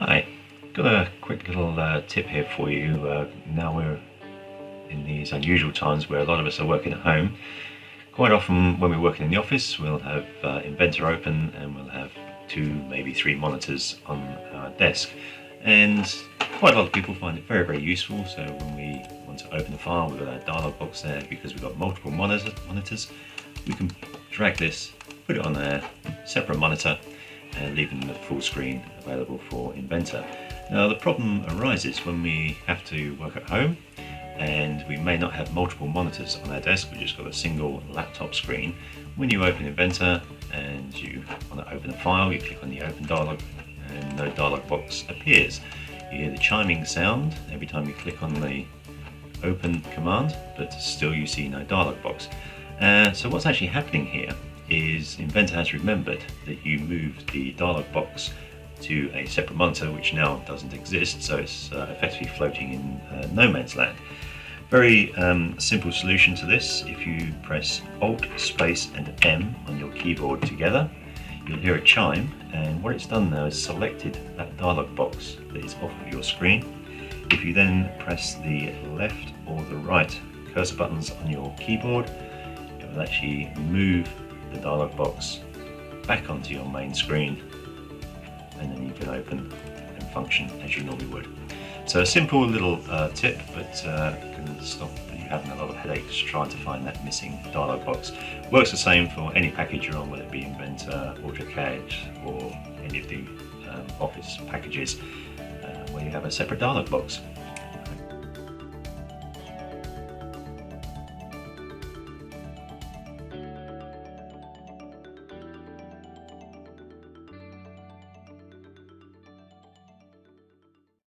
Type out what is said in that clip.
Hi, got a quick little tip here for you. Now we're in these unusual times where a lot of us are working at home. Quite often when we're working in the office, we'll have Inventor open and we'll have 2, maybe 3 monitors on our desk. And quite a lot of people find it very, very useful. So when we want to open a file, we've got our dialog box there because we've got multiple monitors. We can drag this, put it on a separate monitor, and leaving the full screen available for Inventor. Now the problem arises when we have to work at home and we may not have multiple monitors on our desk, we've just got a single laptop screen. When you open Inventor and you want to open a file, you click on the open dialog and no dialog box appears. You hear the chiming sound every time you click on the open command, but still you see no dialog box. So what's actually happening here is Inventor has remembered that you moved the dialog box to a separate monitor which now doesn't exist, so it's effectively floating in no man's land. Very simple solution to this. If you press Alt, Space and M on your keyboard together, you'll hear a chime, and what it's done now is selected that dialog box that is off of your screen. If you then press the left or the right cursor buttons on your keyboard, it will actually move the dialog box back onto your main screen, and then you can open and function as you normally would. So a simple little tip, but can stop you having a lot of headaches trying to find that missing dialog box. Works the same for any package you're on, whether it be Inventor, AutoCAD or any of the Office packages where you have a separate dialog box.